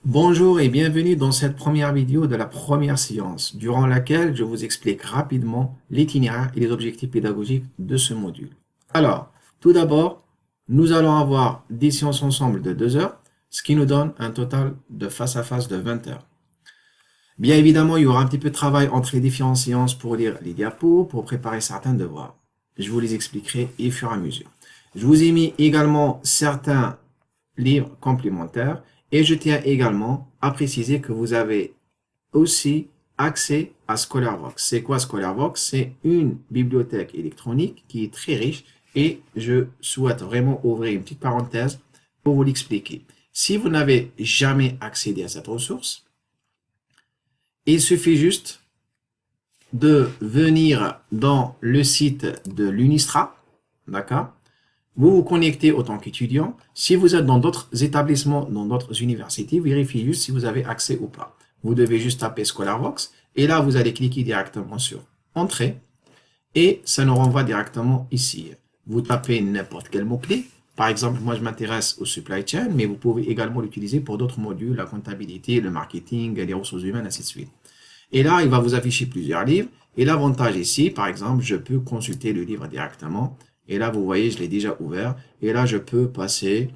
Bonjour et bienvenue dans cette première vidéo de la première séance, durant laquelle je vous explique rapidement l'itinéraire et les objectifs pédagogiques de ce module. Alors, tout d'abord, nous allons avoir des séances ensemble de 2 heures, ce qui nous donne un total de face à face de 20 heures. Bien évidemment, il y aura un petit peu de travail entre les différentes séances pour lire les diapos, pour préparer certains devoirs. Je vous les expliquerai au fur et à mesure. Je vous ai mis également certains livres complémentaires et je tiens également à préciser que vous avez aussi accès à ScholarVox. C'est quoi ScholarVox? C'est une bibliothèque électronique qui est très riche et je souhaite vraiment ouvrir une petite parenthèse pour vous l'expliquer. Si vous n'avez jamais accédé à cette ressource, il suffit juste de venir dans le site de l'UNISTRA, d'accord? Vous vous connectez en tant qu'étudiant. Si vous êtes dans d'autres établissements, dans d'autres universités, vérifiez juste si vous avez accès ou pas. Vous devez juste taper ScholarVox et là, vous allez cliquer directement sur Entrée et ça nous renvoie directement ici. Vous tapez n'importe quel mot-clé. Par exemple, moi, je m'intéresse au supply chain, mais vous pouvez également l'utiliser pour d'autres modules, la comptabilité, le marketing, les ressources humaines, ainsi de suite. Et là, il va vous afficher plusieurs livres. Et l'avantage ici, par exemple, je peux consulter le livre directement. Et là, vous voyez, je l'ai déjà ouvert. Et là, je peux passer.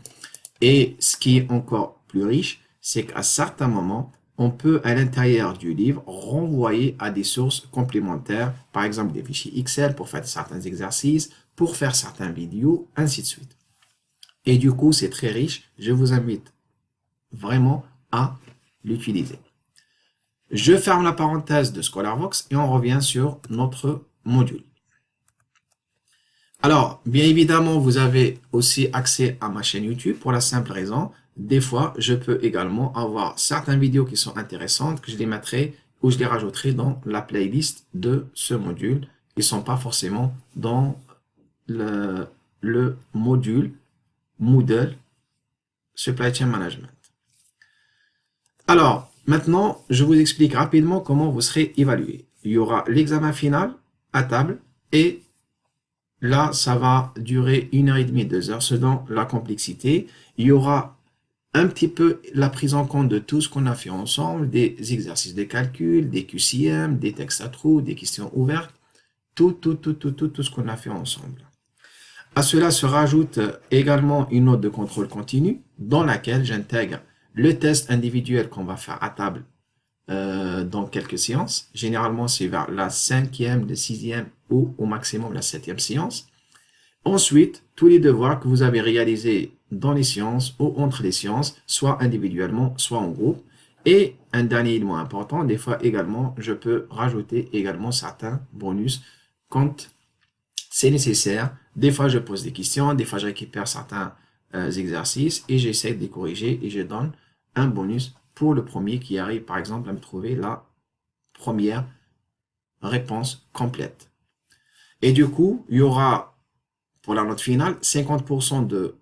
Et ce qui est encore plus riche, c'est qu'à certains moments, on peut, à l'intérieur du livre, renvoyer à des sources complémentaires, par exemple des fichiers Excel pour faire certains exercices, pour faire certaines vidéos, ainsi de suite. Et du coup, c'est très riche. Je vous invite vraiment à l'utiliser. Je ferme la parenthèse de ScholarVox et on revient sur notre module. Alors, bien évidemment, vous avez aussi accès à ma chaîne YouTube pour la simple raison, des fois, je peux également avoir certaines vidéos qui sont intéressantes que je les mettrai ou je les rajouterai dans la playlist de ce module. Ils ne sont pas forcément dans le module Moodle Supply Chain Management. Alors, maintenant, je vous explique rapidement comment vous serez évalué. Il y aura l'examen final à table et là, ça va durer 1h30, 2 heures selon la complexité. Il y aura un petit peu la prise en compte de tout ce qu'on a fait ensemble, des exercices de calcul, des QCM, des textes à trous, des questions ouvertes, tout ce qu'on a fait ensemble. À cela se rajoute également une note de contrôle continu dans laquelle j'intègre le test individuel qu'on va faire à table dans quelques séances. Généralement, c'est vers la 5e, la 6e ou au maximum la 7e séance. Ensuite, tous les devoirs que vous avez réalisés dans les séances ou entre les séances, soit individuellement, soit en groupe. Et un dernier élément important, des fois également, je peux rajouter également certains bonus quand c'est nécessaire. Des fois, je pose des questions, des fois, je récupère certains exercices et j'essaie de les corriger et je donne un bonus pour le premier qui arrive, par exemple, à me trouver la première réponse complète. Et du coup, il y aura pour la note finale 50% de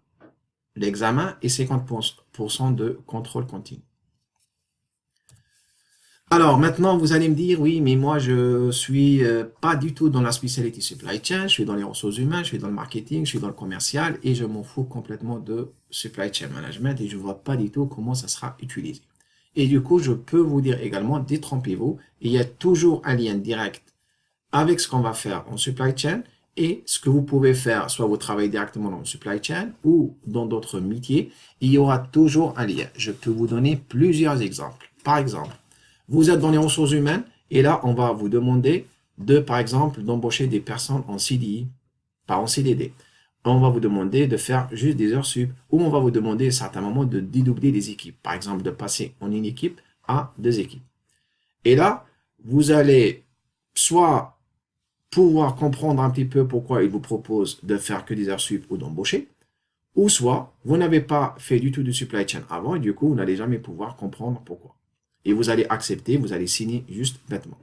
l'examen et 50% de contrôle continu. Alors maintenant, vous allez me dire, oui, mais moi, je suis pas du tout dans la spécialité supply chain, je suis dans les ressources humaines, je suis dans le marketing, je suis dans le commercial et je m'en fous complètement de supply chain management et je vois pas du tout comment ça sera utilisé. Et du coup, je peux vous dire également, détrompez-vous, il y a toujours un lien direct avec ce qu'on va faire en supply chain et ce que vous pouvez faire, soit vous travaillez directement dans le supply chain ou dans d'autres métiers, il y aura toujours un lien. Je peux vous donner plusieurs exemples. Par exemple, vous êtes dans les ressources humaines et là, on va vous demander de, par exemple, d'embaucher des personnes en CDI, pas en CDD. On va vous demander de faire juste des heures sup ou on va vous demander à certains moments de dédoubler des équipes. Par exemple, de passer en une équipe à deux équipes. Et là, vous allez soit pouvoir comprendre un petit peu pourquoi il vous propose de faire que des heures sup ou d'embaucher, ou soit vous n'avez pas fait du tout de supply chain avant et du coup, vous n'allez jamais pouvoir comprendre pourquoi. Et vous allez accepter, vous allez signer juste bêtement.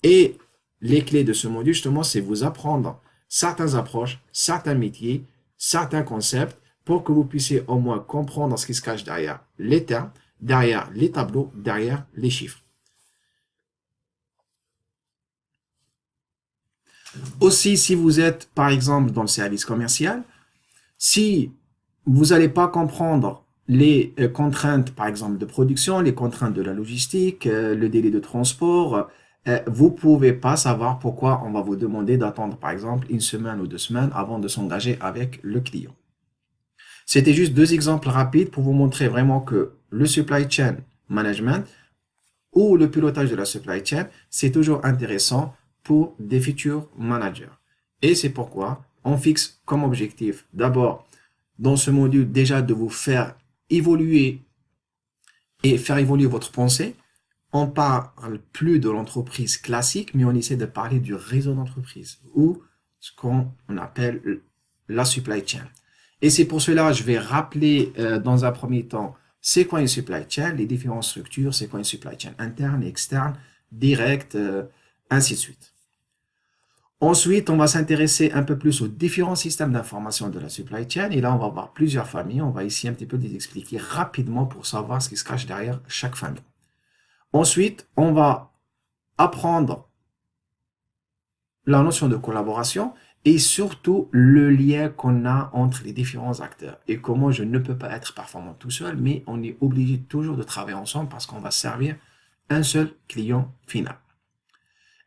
Et les clés de ce module, justement, c'est vous apprendre certaines approches, certains métiers, certains concepts pour que vous puissiez au moins comprendre ce qui se cache derrière les termes, derrière les tableaux, derrière les chiffres. Aussi, si vous êtes, par exemple, dans le service commercial, si vous n'allez pas comprendre les contraintes, par exemple, de production, les contraintes de la logistique, le délai de transport. Vous ne pouvez pas savoir pourquoi on va vous demander d'attendre, par exemple, une semaine ou 2 semaines avant de s'engager avec le client. C'était juste deux exemples rapides pour vous montrer vraiment que le supply chain management ou le pilotage de la supply chain, c'est toujours intéressant pour des futurs managers. Et c'est pourquoi on fixe comme objectif d'abord dans ce module déjà de vous faire évoluer et faire évoluer votre pensée. On parle plus de l'entreprise classique, mais on essaie de parler du réseau d'entreprise ou ce qu'on appelle la supply chain. Et c'est pour cela que je vais rappeler dans un premier temps c'est quoi une supply chain, les différentes structures, c'est quoi une supply chain interne, externe, directe, ainsi de suite. Ensuite, on va s'intéresser un peu plus aux différents systèmes d'information de la supply chain. Et là, on va voir plusieurs familles. On va ici un petit peu les expliquer rapidement pour savoir ce qui se cache derrière chaque famille. Ensuite, on va apprendre la notion de collaboration et surtout le lien qu'on a entre les différents acteurs et comment je ne peux pas être performant tout seul, mais on est obligé toujours de travailler ensemble parce qu'on va servir un seul client final.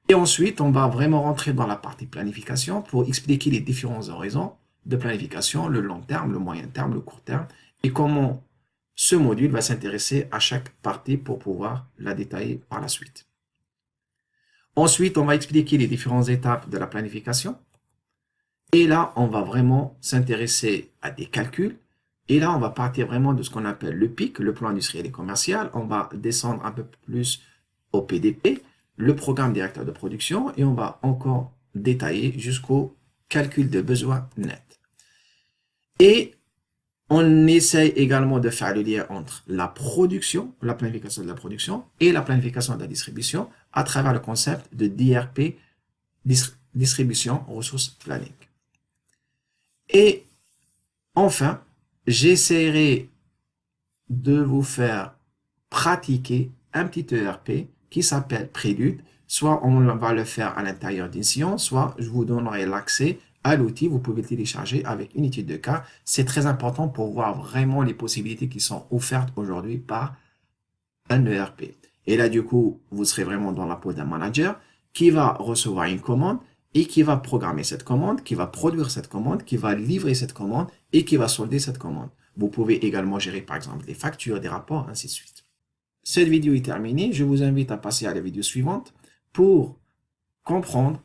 Et ensuite, on va vraiment rentrer dans la partie planification pour expliquer les différents horizons de planification, le long terme, le moyen terme, le court terme, et comment ce module va s'intéresser à chaque partie pour pouvoir la détailler par la suite. Ensuite, on va expliquer les différentes étapes de la planification. Et là, on va vraiment s'intéresser à des calculs. Et là, on va partir vraiment de ce qu'on appelle le PIC, le plan industriel et commercial. On va descendre un peu plus au PDP, le programme directeur de production, et on va encore détailler jusqu'au calcul de besoins nets. Et on essaye également de faire le lien entre la production, la planification de la production, et la planification de la distribution à travers le concept de DRP, distribution ressources planning. Et enfin, j'essaierai de vous faire pratiquer un petit ERP qui s'appelle Prélude. Soit on va le faire à l'intérieur d'une science, soit je vous donnerai l'accès à l'outil. Vous pouvez le télécharger avec une étude de cas. C'est très important pour voir vraiment les possibilités qui sont offertes aujourd'hui par un ERP. Et là, du coup, vous serez vraiment dans la peau d'un manager qui va recevoir une commande et qui va programmer cette commande, qui va produire cette commande, qui va livrer cette commande et qui va solder cette commande. Vous pouvez également gérer, par exemple, des factures, des rapports, ainsi de suite. Cette vidéo est terminée. Je vous invite à passer à la vidéo suivante pour comprendre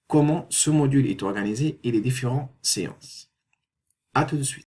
comment ce module est organisé et les différentes séances. À tout de suite.